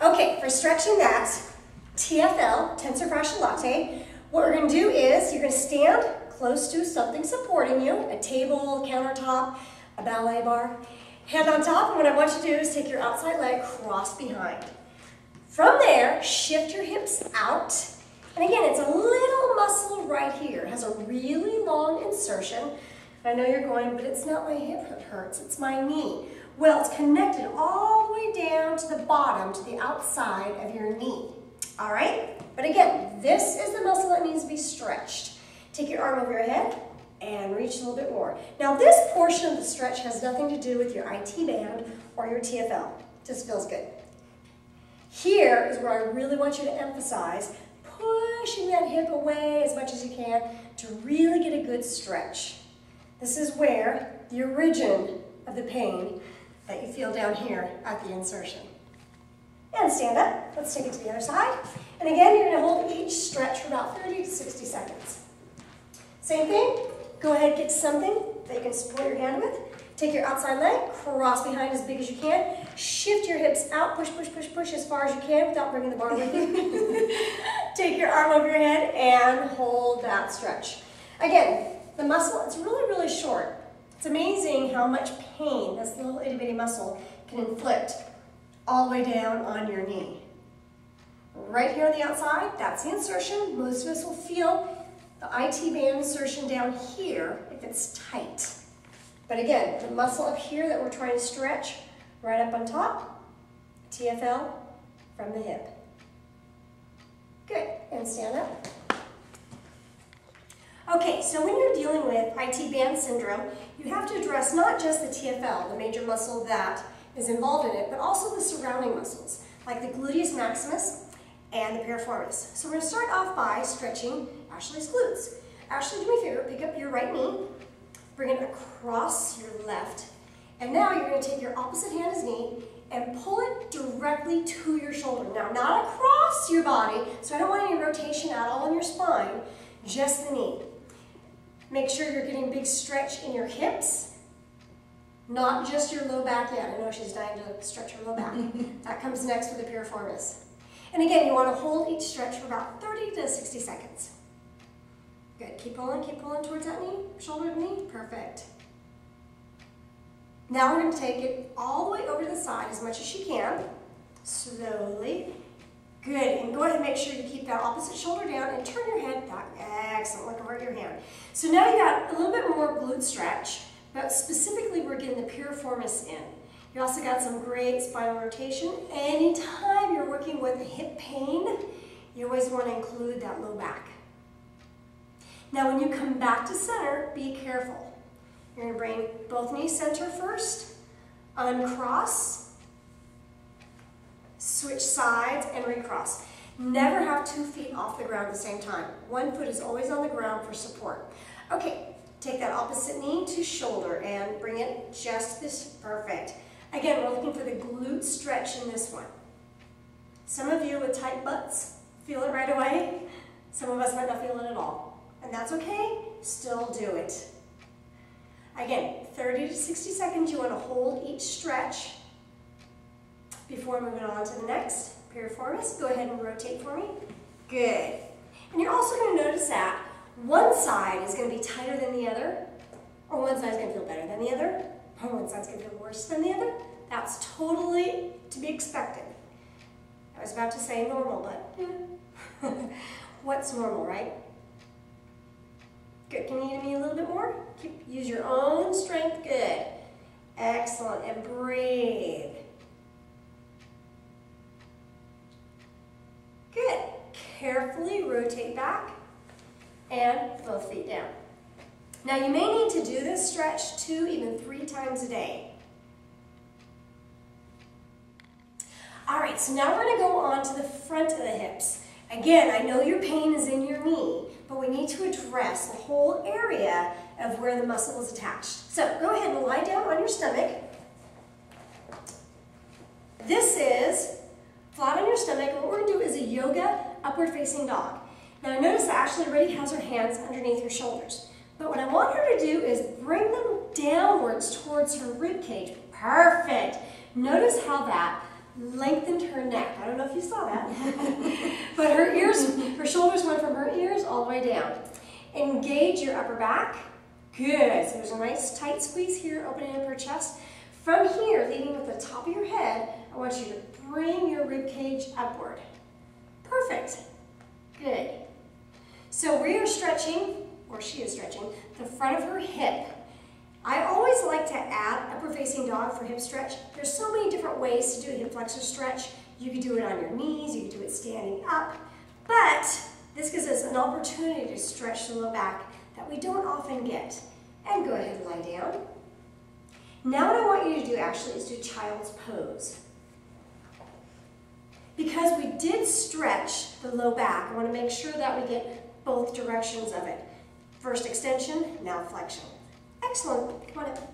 Okay, for stretching that TFL, tensor fascia latte, what we're going to do is you're going to stand close to something supporting you, a table, countertop, a ballet bar. Hand on top, and what I want you to do is take your outside leg, cross behind. From there, shift your hips out. And again, it's a little muscle right here. It has a really long insertion. I know you're going, but it's not my hip that hurts, it's my knee. Well, it's connected all the way down to the bottom, to the outside of your knee. All right? But again, this is the muscle that needs to be stretched. Take your arm over your head and reach a little bit more. Now, this portion of the stretch has nothing to do with your IT band or your TFL. Just feels good. Here is where I really want you to emphasize pushing that hip away as much as you can to really get a good stretch. This is where the origin of the pain that you feel down here at the insertion. And stand up. Let's take it to the other side. And again, you're going to hold each stretch for about 30 to 60 seconds. Same thing. Go ahead and get something that you can support your hand with. Take your outside leg, cross behind as big as you can. Shift your hips out, push, push, push, push as far as you can without bringing the bar with you. Take your arm over your head and hold that stretch. Again, the muscle, it's really, really short. It's amazing how much pain this little itty bitty muscle can inflict all the way down on your knee. Right here on the outside, that's the insertion. Most of us will feel the IT band insertion down here if it's tight. But again, the muscle up here that we're trying to stretch, right up on top, TFL from the hip. Good, and stand up. Okay, so when you're dealing with IT band syndrome, you have to address not just the TFL, the major muscle that is involved in it, but also the surrounding muscles, like the gluteus maximus and the piriformis. So we're going to start off by stretching Ashley's glutes. Ashley, do me a favor, pick up your right knee, bring it across your left, and now you're going to take your opposite hand as knee and pull it directly to your shoulder. Now, not across your body, so I don't want any rotation at all in your spine, just the knee. Make sure you're getting a big stretch in your hips, not just your low back yet. I know she's dying to stretch her low back. That comes next with the piriformis. And again, you want to hold each stretch for about 30 to 60 seconds. Good. Keep pulling towards that knee, shoulder to knee. Perfect. Now we're going to take it all the way over to the side as much as you can. Slowly. Good. And go ahead and make sure you keep that opposite shoulder down and turn your head back. Excellent. Look over at your hand. So now you got a little bit more glute stretch, but specifically we're getting the piriformis in. You also got some great spinal rotation. Anytime you're working with hip pain, you always want to include that low back. Now when you come back to center, be careful. You're going to bring both knees center first, uncross, switch sides, and recross. Never have 2 feet off the ground at the same time. 1 foot is always on the ground for support. Okay, take that opposite knee to shoulder and bring it just this, perfect. Again, we're looking for the glute stretch in this one. Some of you with tight butts feel it right away. Some of us might not feel it at all. And that's okay, still do it. Again, 30 to 60 seconds, you want to hold each stretch before moving on to the next. Piriformis, go ahead and rotate for me. Good. And you're also going to notice that one side is going to be tighter than the other, or one side is going to feel better than the other, or one side's going to feel worse than the other. That's totally to be expected. I was about to say normal, but what's normal, right? Good. Can you give me a little bit more? Use your own strength. Good. Excellent. And breathe. Good. Carefully rotate back and both feet down. Now you may need to do this stretch 2, even 3 times a day. All right, so now we're going to go on to the front of the hips. Again, I know your pain is in your knee, but we need to address the whole area of where the muscle is attached. So go ahead and lie down on your stomach. This is flat on your stomach, and what we're going to do is a yoga upward facing dog. Now notice that Ashley already has her hands underneath her shoulders. But what I want her to do is bring them downwards towards her rib cage. Perfect. Notice how that lengthened her neck. I don't know if you saw that. But her ears, her shoulders went from her ears all the way down. Engage your upper back. Good. So there's a nice tight squeeze here, opening up her chest. From here, leading with the top of your head, I want you to bring your rib cage upward. Perfect. Good. So we are stretching, or she is stretching, the front of her hip. I always like to add upward facing dog for hip stretch. There's so many different ways to do a hip flexor stretch. You could do it on your knees, you could do it standing up, but this gives us an opportunity to stretch the low back that we don't often get. And go ahead and lie down. Now what I want you to do actually is do child's pose. Because we did stretch the low back, I want to make sure that we get both directions of it. First extension, now flexion. Excellent. Come on up.